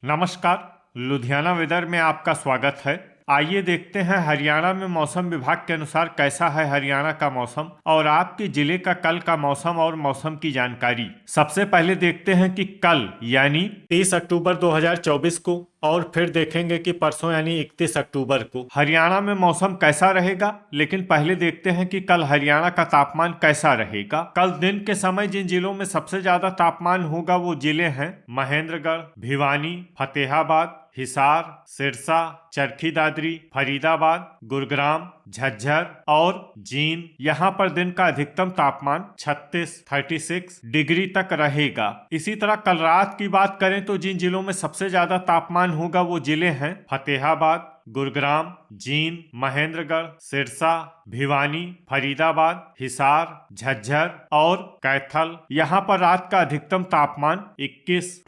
नमस्कार। लुधियाना वेदर में आपका स्वागत है। आइए देखते हैं हरियाणा में मौसम विभाग के अनुसार कैसा है हरियाणा का मौसम और आपके जिले का कल का मौसम और मौसम की जानकारी। सबसे पहले देखते हैं कि कल यानी 30 अक्टूबर 2024 को और फिर देखेंगे कि परसों यानी 31 अक्टूबर को हरियाणा में मौसम कैसा रहेगा। लेकिन पहले देखते हैं कि कल हरियाणा का तापमान कैसा रहेगा। कल दिन के समय जिन जिलों में सबसे ज्यादा तापमान होगा वो जिले हैं महेंद्रगढ़, भिवानी, फतेहाबाद, हिसार, सिरसा, चरखी दादरी, फरीदाबाद, गुरुग्राम, झज्जर और जींद। यहाँ पर दिन का अधिकतम तापमान 36 डिग्री तक रहेगा। इसी तरह कल रात की बात करें तो जिन जिलों में सबसे ज्यादा तापमान होगा वो जिले हैं फतेहाबाद, गुरुग्राम, जींद, महेंद्रगढ़, सिरसा, भिवानी, फरीदाबाद, हिसार, झज्जर और कैथल। यहाँ पर रात का अधिकतम तापमान 21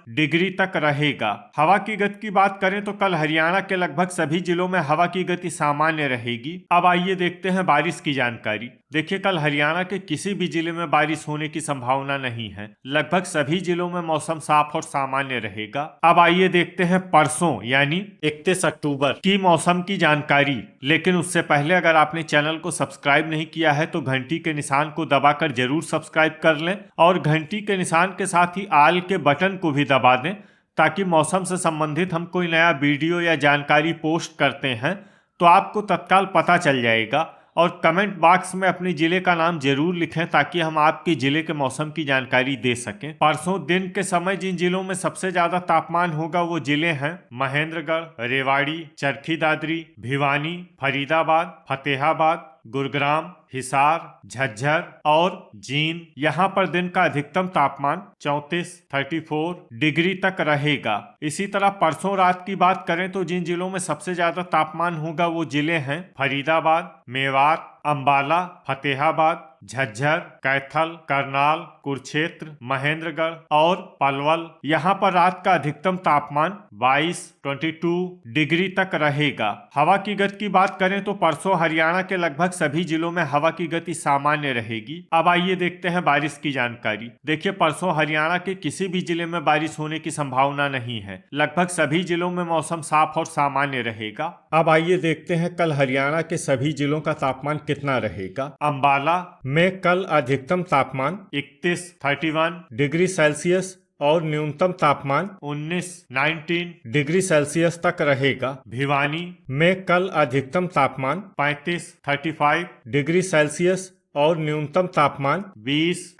डिग्री तक रहेगा। हवा की गति की बात करें तो कल हरियाणा के लगभग सभी जिलों में हवा की गति सामान्य रहेगी। अब आइए देखते हैं बारिश की जानकारी। देखिए, कल हरियाणा के किसी भी जिले में बारिश होने की संभावना नहीं है। लगभग सभी जिलों में मौसम साफ और सामान्य रहेगा। अब आइए देखते हैं परसों यानी 31 अक्टूबर की मौसम की जानकारी। लेकिन उससे पहले अगर आपने चैनल को सब्सक्राइब नहीं किया है तो घंटी के निशान को दबाकर जरूर सब्सक्राइब कर लें और घंटी के निशान के साथ ही आल के बटन को भी दबा दें ताकि मौसम से संबंधित हम कोई नया वीडियो या जानकारी पोस्ट करते हैं तो आपको तत्काल पता चल जाएगा। और कमेंट बॉक्स में अपने जिले का नाम जरूर लिखें ताकि हम आपके जिले के मौसम की जानकारी दे सकें। परसों दिन के समय जिन जिलों में सबसे ज्यादा तापमान होगा वो जिले हैं महेंद्रगढ़, रेवाड़ी, चरखी दादरी, भिवानी, फरीदाबाद, फतेहाबाद, गुरुग्राम, हिसार, झज्जर और जींद। यहाँ पर दिन का अधिकतम तापमान 34 डिग्री तक रहेगा। इसी तरह परसों रात की बात करें तो जिन जिलों में सबसे ज्यादा तापमान होगा वो जिले हैं फरीदाबाद, मेवात, अंबाला, फतेहाबाद, झज्जर, कैथल, करनाल, कुरुक्षेत्र, महेंद्रगढ़ और पलवल। यहाँ पर रात का अधिकतम तापमान 22 डिग्री तक रहेगा। हवा की गति की बात करें तो परसों हरियाणा के लगभग सभी जिलों में हवा की गति सामान्य रहेगी। अब आइए देखते हैं बारिश की जानकारी। देखिए, परसों हरियाणा के किसी भी जिले में बारिश होने की संभावना नहीं है। लगभग सभी जिलों में मौसम साफ और सामान्य रहेगा। अब आइए देखते हैं कल हरियाणा के सभी जिलों का तापमान कितना रहेगा। अंबाला में कल अधिकतम तापमान 31 डिग्री सेल्सियस और न्यूनतम तापमान 19 डिग्री सेल्सियस तक रहेगा। भिवानी में कल अधिकतम तापमान 35 डिग्री सेल्सियस और न्यूनतम तापमान 20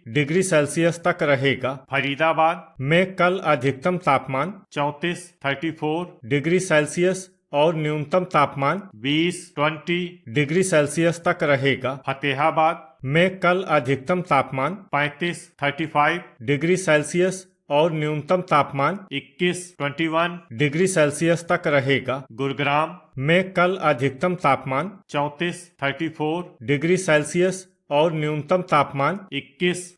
डिग्री सेल्सियस तक रहेगा। फरीदाबाद में कल अधिकतम तापमान 34 डिग्री सेल्सियस और न्यूनतम तापमान 20 डिग्री सेल्सियस तक रहेगा। फतेहाबाद में कल अधिकतम तापमान 35 डिग्री सेल्सियस और न्यूनतम तापमान 21 डिग्री सेल्सियस तक रहेगा। गुरुग्राम में कल अधिकतम तापमान 34 डिग्री सेल्सियस और न्यूनतम तापमान 21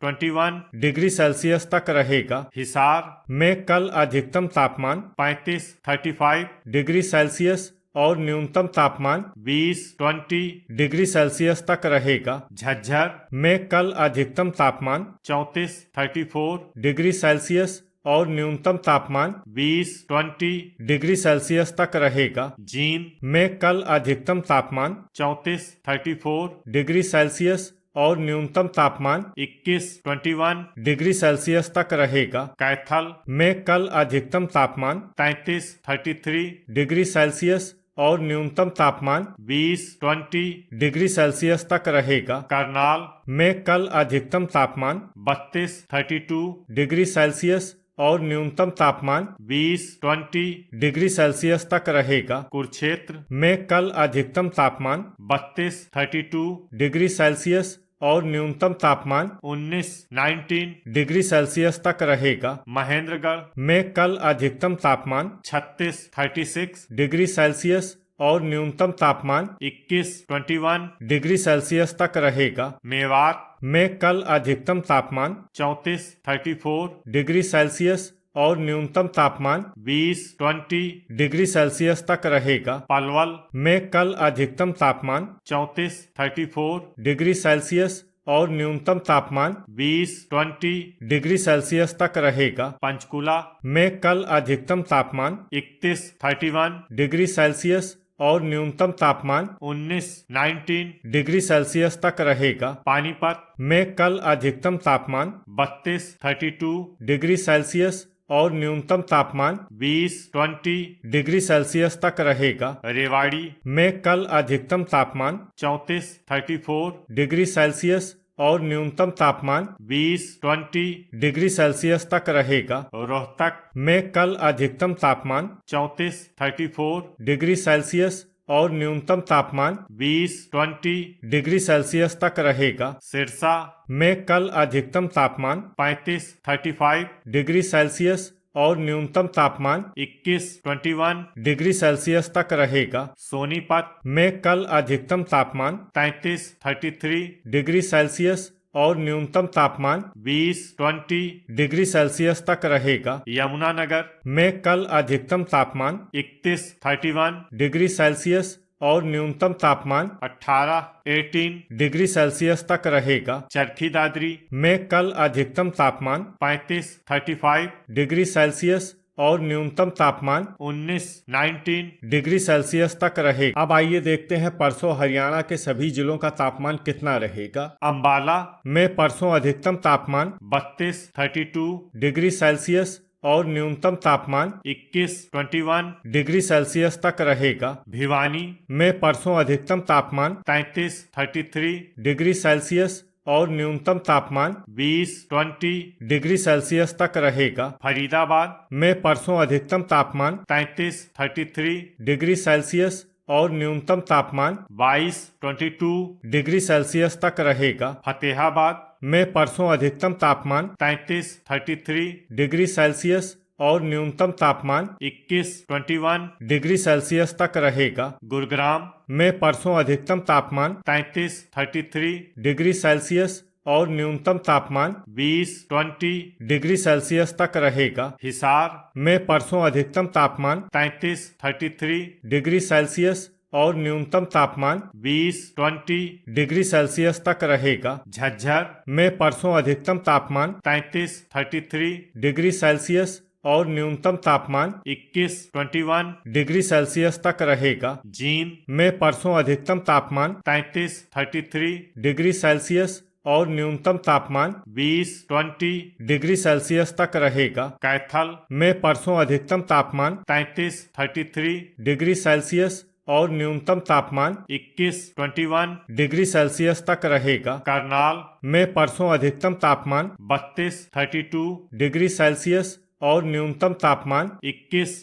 डिग्री सेल्सियस तक रहेगा। हिसार में कल अधिकतम तापमान 35 डिग्री सेल्सियस और न्यूनतम तापमान 20 डिग्री सेल्सियस तक रहेगा। झज्जर में कल अधिकतम तापमान 34 डिग्री सेल्सियस और न्यूनतम तापमान 20 डिग्री सेल्सियस तक रहेगा। जींद में कल अधिकतम तापमान 34 डिग्री सेल्सियस और न्यूनतम तापमान 21 डिग्री सेल्सियस तक रहेगा। कैथल में कल अधिकतम तापमान 33 डिग्री सेल्सियस और न्यूनतम तापमान 20 डिग्री सेल्सियस तक रहेगा। करनाल में कल अधिकतम तापमान 32 डिग्री सेल्सियस और न्यूनतम तापमान 20 डिग्री सेल्सियस तक रहेगा। कुरुक्षेत्र में कल अधिकतम तापमान 32 डिग्री सेल्सियस और न्यूनतम तापमान 19 डिग्री सेल्सियस तक रहेगा। महेंद्रगढ़ में कल अधिकतम तापमान 36 डिग्री सेल्सियस और न्यूनतम तापमान 21 डिग्री सेल्सियस तक रहेगा। मेवात में कल अधिकतम तापमान 34 डिग्री सेल्सियस और न्यूनतम तापमान 20 डिग्री सेल्सियस तक रहेगा। पलवल में कल अधिकतम तापमान 34 डिग्री सेल्सियस और न्यूनतम तापमान 20 डिग्री सेल्सियस तक रहेगा। पंचकुला में कल अधिकतम तापमान 31 डिग्री सेल्सियस और न्यूनतम तापमान 19 डिग्री सेल्सियस तक रहेगा। पानीपत में कल अधिकतम तापमान 32 डिग्री सेल्सियस और न्यूनतम तापमान 20 डिग्री सेल्सियस तक रहेगा। रेवाड़ी में कल अधिकतम तापमान 34 डिग्री सेल्सियस और न्यूनतम तापमान 20 डिग्री सेल्सियस तक रहेगा। रोहतक में कल अधिकतम तापमान 34 डिग्री सेल्सियस और न्यूनतम तापमान 20 डिग्री सेल्सियस तक रहेगा। सिरसा में कल अधिकतम तापमान 35 डिग्री सेल्सियस और न्यूनतम तापमान 21 डिग्री सेल्सियस तक रहेगा। सोनीपत में कल अधिकतम तापमान 33 डिग्री सेल्सियस और न्यूनतम तापमान 20 डिग्री सेल्सियस तक रहेगा। यमुनानगर में कल अधिकतम तापमान 31 डिग्री सेल्सियस और न्यूनतम तापमान 18 डिग्री सेल्सियस तक रहेगा। चरखी दादरी में कल अधिकतम तापमान 35 डिग्री सेल्सियस और न्यूनतम तापमान 19 डिग्री सेल्सियस तक रहेगा। अब आइए देखते हैं परसों हरियाणा के सभी जिलों का तापमान कितना रहेगा। अंबाला में परसों अधिकतम तापमान 32 डिग्री सेल्सियस और न्यूनतम तापमान 21 डिग्री सेल्सियस तक रहेगा। भिवानी में परसों अधिकतम तापमान 33 डिग्री सेल्सियस और न्यूनतम तापमान 20 डिग्री सेल्सियस तक रहेगा। फरीदाबाद में परसों अधिकतम तापमान 33 डिग्री सेल्सियस और न्यूनतम तापमान 22 डिग्री सेल्सियस तक रहेगा। फतेहाबाद में परसों अधिकतम तापमान 33 डिग्री सेल्सियस और न्यूनतम तापमान 21 डिग्री सेल्सियस तक रहेगा। गुरुग्राम में परसों अधिकतम तापमान 33 डिग्री सेल्सियस और न्यूनतम तापमान 20 डिग्री सेल्सियस तक रहेगा। हिसार में परसों अधिकतम तापमान 33 डिग्री सेल्सियस और न्यूनतम तापमान 20 डिग्री सेल्सियस तक रहेगा। झज्जर में परसों अधिकतम तापमान 33 डिग्री सेल्सियस और न्यूनतम तापमान 21 डिग्री सेल्सियस तक रहेगा। जींद में परसों अधिकतम तापमान 33 डिग्री सेल्सियस और न्यूनतम तापमान 20 डिग्री सेल्सियस तक रहेगा। कैथल में परसों अधिकतम तापमान 33 डिग्री सेल्सियस और न्यूनतम तापमान 21 डिग्री सेल्सियस तक रहेगा। करनाल में परसों अधिकतम तापमान 32 डिग्री सेल्सियस और न्यूनतम तापमान 21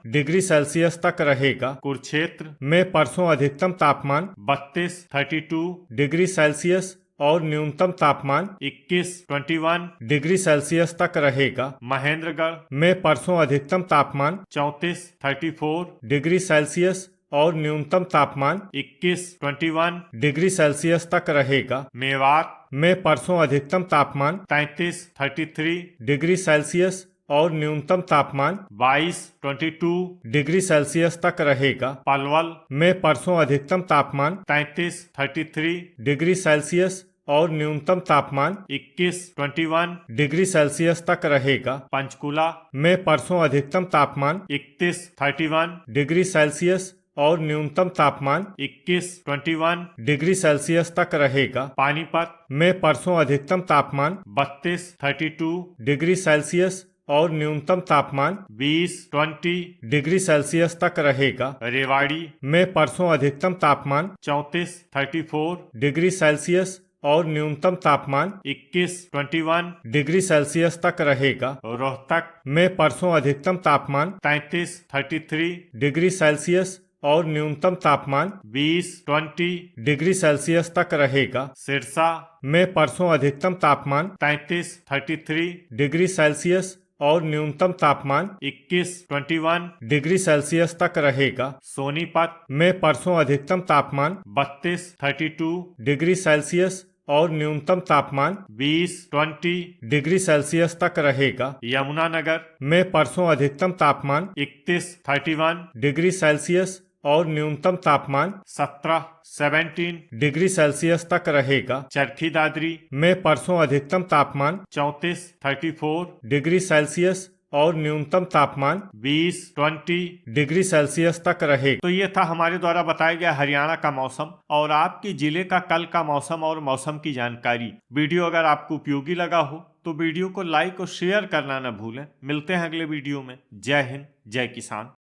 डिग्री सेल्सियस तक रहेगा। कुरुक्षेत्र में परसों अधिकतम तापमान 32 डिग्री सेल्सियस और न्यूनतम तापमान 21 डिग्री सेल्सियस तक रहेगा। महेंद्रगढ़ में परसों अधिकतम तापमान 34 डिग्री सेल्सियस और न्यूनतम तापमान 21 डिग्री सेल्सियस तक रहेगा। मेवात में परसों अधिकतम तापमान 33 डिग्री सेल्सियस और न्यूनतम तापमान 22 डिग्री सेल्सियस तक रहेगा। पलवल में परसों अधिकतम तापमान 33 डिग्री सेल्सियस और न्यूनतम तापमान 21 डिग्री सेल्सियस तक रहेगा। पंचकुला में परसों अधिकतम तापमान 31 डिग्री सेल्सियस और न्यूनतम तापमान 21 डिग्री सेल्सियस तक रहेगा। पानीपत में परसों अधिकतम तापमान 32 डिग्री सेल्सियस और न्यूनतम तापमान 20 डिग्री सेल्सियस तक रहेगा। रेवाड़ी में परसों अधिकतम तापमान 34 डिग्री सेल्सियस और न्यूनतम तापमान 21 डिग्री सेल्सियस तक रहेगा। रोहतक में परसों अधिकतम तापमान 33 डिग्री सेल्सियस और न्यूनतम तापमान 20 डिग्री सेल्सियस तक रहेगा। सिरसा में परसों अधिकतम तापमान 33 डिग्री सेल्सियस और न्यूनतम तापमान 21 डिग्री सेल्सियस तक रहेगा। सोनीपत में परसों अधिकतम तापमान 32 डिग्री सेल्सियस और न्यूनतम तापमान 20 डिग्री सेल्सियस तक रहेगा। यमुनानगर में परसों अधिकतम तापमान 31 डिग्री सेल्सियस और न्यूनतम तापमान 17 डिग्री सेल्सियस तक रहेगा। चरखी दादरी में परसों अधिकतम तापमान 34 डिग्री सेल्सियस और न्यूनतम तापमान 20 डिग्री सेल्सियस तक रहेगा। तो ये था हमारे द्वारा बताया गया हरियाणा का मौसम और आपके जिले का कल का मौसम और मौसम की जानकारी। वीडियो अगर आपको उपयोगी लगा हो तो वीडियो को लाइक और शेयर करना न भूलें। मिलते हैं अगले वीडियो में। जय हिंद, जय किसान।